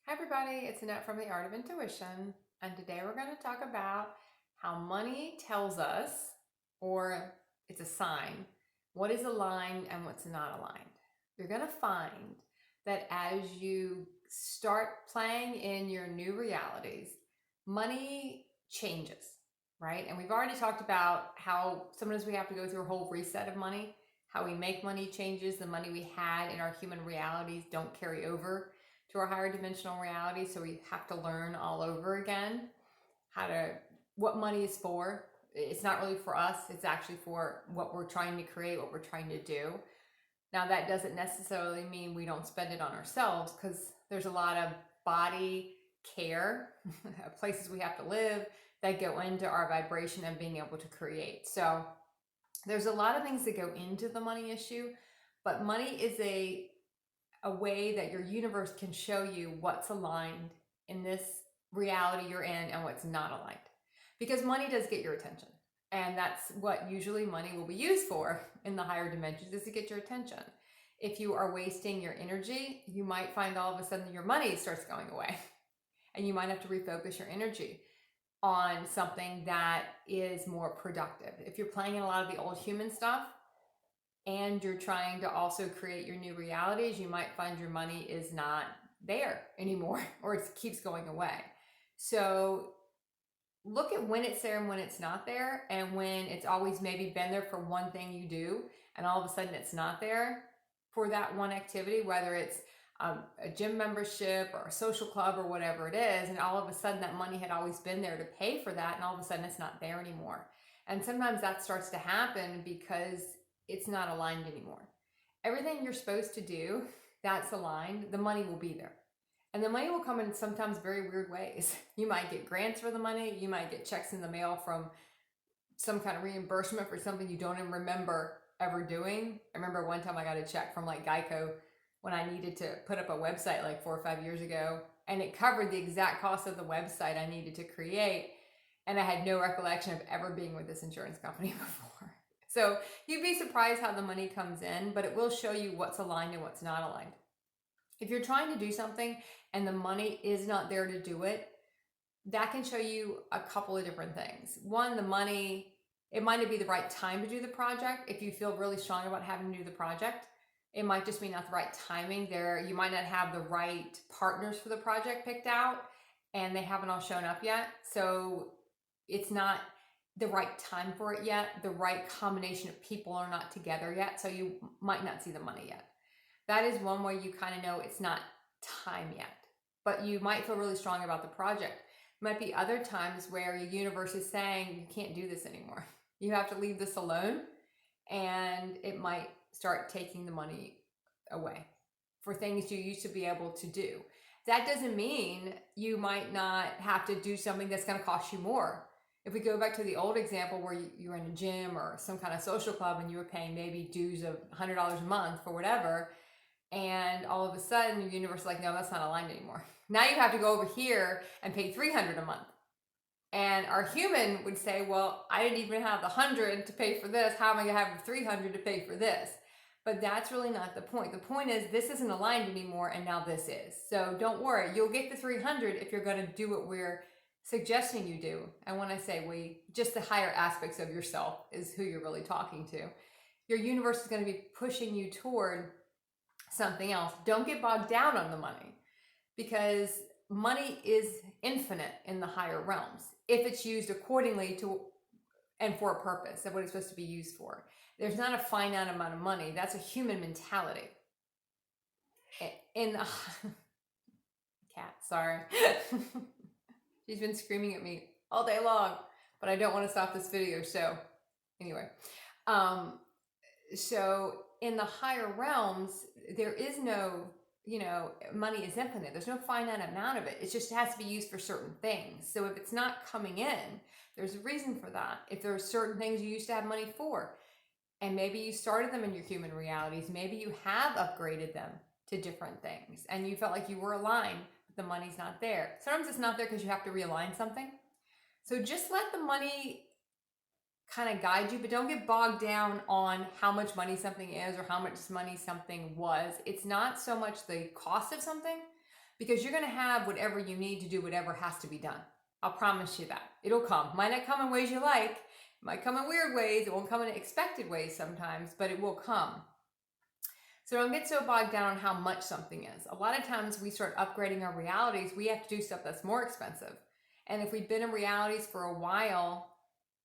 Hi, everybody. It's Annette from The Art of Intuition. And today we're going to talk about how money tells us, or it's a sign, what is aligned and what's not aligned. You're going to find that as you start playing in your new realities, money changes, right? And we've already talked about how sometimes we have to go through a whole reset of money, how we make money changes, the money we had in our human realities don't carry over to our higher dimensional reality. So we have to learn all over again what money is for. It's not really for us, it's actually for what we're trying to create, what we're trying to do. Now, that doesn't necessarily mean we don't spend it on ourselves, because there's a lot of body care, places we have to live that go into our vibration and being able to create. So there's a lot of things that go into the money issue, but money is a way that your universe can show you what's aligned in this reality you're in and what's not aligned. Because money does get your attention. And that's what usually money will be used for in the higher dimensions, is to get your attention. If you are wasting your energy, you might find all of a sudden your money starts going away. And you might have to refocus your energy on something that is more productive. If you're playing in a lot of the old human stuff, and you're trying to also create your new realities, you might find your money is not there anymore or it keeps going away. So look at when it's there and when it's not there, and when it's always maybe been there for one thing you do and all of a sudden it's not there for that one activity, whether it's a gym membership or a social club or whatever it is, and all of a sudden that money had always been there to pay for that, and all of a sudden it's not there anymore. And sometimes that starts to happen because it's not aligned anymore. Everything you're supposed to do that's aligned, the money will be there. And the money will come in sometimes very weird ways. You might get grants for the money. You might get checks in the mail from some kind of reimbursement for something you don't even remember ever doing. I remember one time I got a check from like Geico when I needed to put up a website like 4 or 5 years ago, and it covered the exact cost of the website I needed to create. And I had no recollection of ever being with this insurance company before. So you'd be surprised how the money comes in, but it will show you what's aligned and what's not aligned. If you're trying to do something and the money is not there to do it, that can show you a couple of different things. One, the money, it might not be the right time to do the project. If you feel really strong about having to do the project, it might just be not the right timing there. You might not have the right partners for the project picked out and they haven't all shown up yet. So it's not the right time for it yet. The right combination of people are not together yet. So you might not see the money yet. That is one way you kind of know it's not time yet, but you might feel really strong about the project. Might be other times where your universe is saying you can't do this anymore. You have to leave this alone, and it might start taking the money away for things you used to be able to do. That doesn't mean you might not have to do something that's going to cost you more. If we go back to the old example where you're in a gym or some kind of social club and you were paying maybe dues of $100 a month for whatever, and all of a sudden your universe is like, no, that's not aligned anymore. Now you have to go over here and pay $300 a month. And our human would say, well, I didn't even have the 100 to pay for this. How am I going to have the 300 to pay for this? But that's really not the point. The point is this isn't aligned anymore, and now this is. So don't worry. You'll get the 300 if you're going to do what we're suggesting you do. And when I say we, just the higher aspects of yourself is who you're really talking to. Your universe is going to be pushing you toward something else. Don't get bogged down on the money, because money is infinite in the higher realms if it's used accordingly to and for a purpose of what it's supposed to be used for. There's not a finite amount of money. That's a human mentality. In the cat, sorry. She's been screaming at me all day long, but I don't want to stop this video. So anyway, so in the higher realms, there is no, money is infinite. There's no finite amount of it. It just has to be used for certain things. So if it's not coming in, there's a reason for that. If there are certain things you used to have money for, and maybe you started them in your human realities, maybe you have upgraded them to different things and you felt like you were aligned, but the money's not there. Sometimes it's not there because you have to realign something. So just let the money kind of guide you, but don't get bogged down on how much money something is or how much money something was. It's not so much the cost of something, because you're going to have whatever you need to do whatever has to be done. I'll promise you that. It'll come. Might not come in ways you like. It might come in weird ways. It won't come in expected ways sometimes, but it will come. So don't get so bogged down on how much something is. A lot of times we start upgrading our realities, we have to do stuff that's more expensive. And if we've been in realities for a while,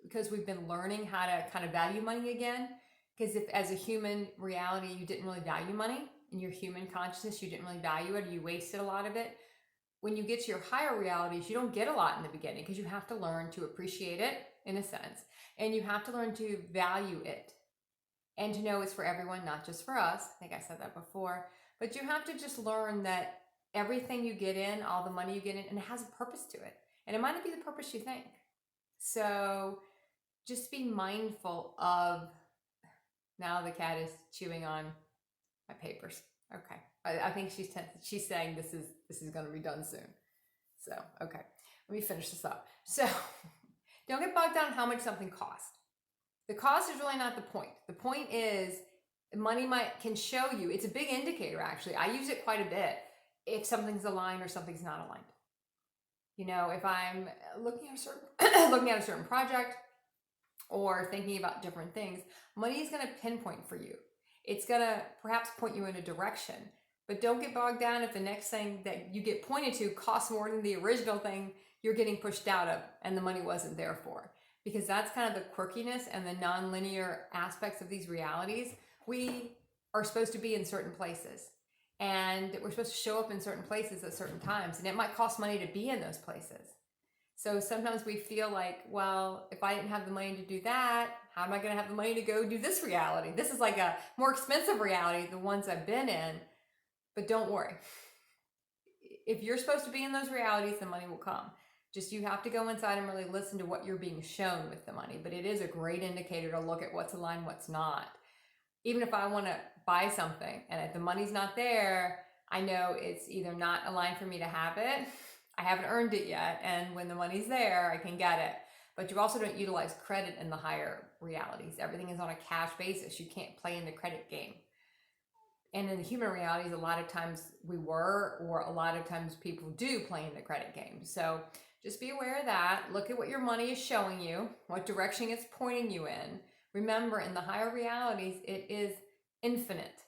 because we've been learning how to kind of value money again, because if as a human reality you didn't really value money, in your human consciousness you didn't really value it, or you wasted a lot of it, when you get to your higher realities, you don't get a lot in the beginning because you have to learn to appreciate it in a sense, and you have to learn to value it and to know it's for everyone, not just for us. I think I said that before, but you have to just learn that everything you get in, all the money you get in, and it has a purpose to it, and it might not be the purpose you think. So just be mindful of, now the cat is chewing on my papers. Okay. I think she's saying this is going to be done soon. So, okay. Let me finish this up. So, don't get bogged down on how much something costs. The cost is really not the point. The point is money can show you. It's a big indicator, actually. I use it quite a bit if something's aligned or something's not aligned. You know, if I'm looking at a certain project or thinking about different things, money is going to pinpoint for you. It's going to perhaps point you in a direction, but don't get bogged down if the next thing that you get pointed to costs more than the original thing you're getting pushed out of and the money wasn't there for. Because that's kind of the quirkiness and the non-linear aspects of these realities. We are supposed to be in certain places, and we're supposed to show up in certain places at certain times, and it might cost money to be in those places. So sometimes we feel like, well, if I didn't have the money to do that, how am I going to have the money to go do this reality? This is like a more expensive reality, the ones I've been in. But don't worry. If you're supposed to be in those realities, the money will come. Just you have to go inside and really listen to what you're being shown with the money. But it is a great indicator to look at what's aligned, what's not. Even if I want to buy something and if the money's not there, I know it's either not aligned for me to have it. I haven't earned it yet. And when the money's there, I can get it. But you also don't utilize credit in the higher realities. Everything is on a cash basis. You can't play in the credit game. And in the human realities, a lot of times we were, or a lot of times people do play in the credit game. So just be aware of that. Look at what your money is showing you, what direction it's pointing you in. Remember, in the higher realities, it is infinite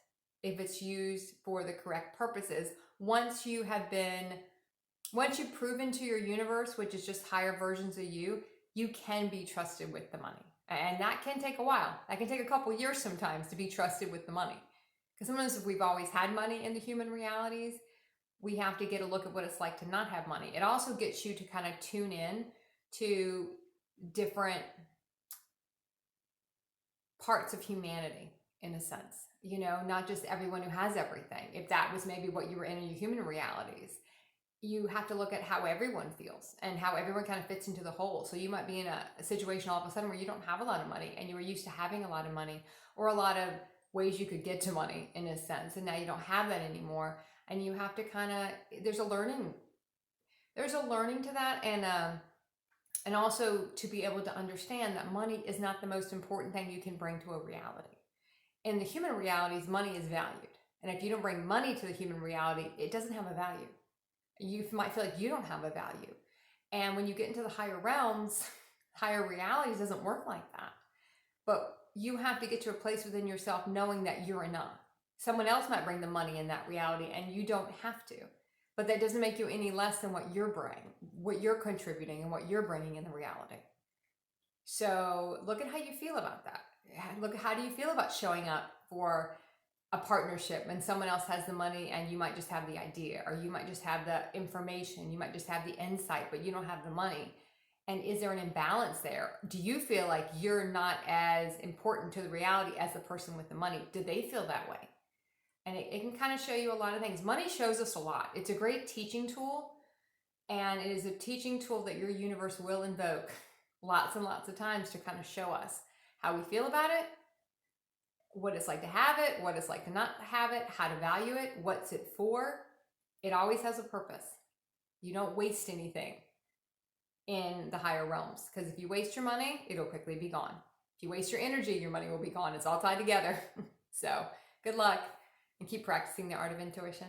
if it's used for the correct purposes. Once you've proven to your universe, which is just higher versions of you, you can be trusted with the money. And that can take a while. That can take a couple years sometimes to be trusted with the money. Because sometimes if we've always had money in the human realities, we have to get a look at what it's like to not have money. It also gets you to kind of tune in to different parts of humanity, in a sense. You know, not just everyone who has everything. If that was maybe what you were in your human realities, you have to look at how everyone feels and how everyone kind of fits into the whole. So you might be in a situation all of a sudden where you don't have a lot of money and you were used to having a lot of money, or a lot of ways you could get to money in a sense, and now you don't have that anymore. And you have to kind of, there's a learning to that, and also to be able to understand that money is not the most important thing you can bring to a reality. In the human realities, money is valued, and if you don't bring money to the human reality, it doesn't have a value. You might feel like you don't have a value. And when you get into the higher realms, higher realities, doesn't work like that. But you have to get to a place within yourself knowing that you're enough. Someone else might bring the money in that reality and you don't have to. But that doesn't make you any less than what you're bringing, what you're contributing, and what you're bringing in the reality. So look at how you feel about that. Look at how do you feel about showing up for a partnership and someone else has the money and you might just have the idea, or you might just have the information, you might just have the insight, but you don't have the money. And is there an imbalance there? Do you feel like you're not as important to the reality as the person with the money? Do they feel that way? And it can kind of show you a lot of things. Money shows us a lot. It's a great teaching tool, and it is a teaching tool that your universe will invoke lots and lots of times to kind of show us how we feel about it, what it's like to have it, what it's like to not have it, how to value it, what's it for. It always has a purpose. You don't waste anything in the higher realms, because if you waste your money, it'll quickly be gone. If you waste your energy, your money will be gone. It's all tied together. So good luck, and keep practicing the art of intuition.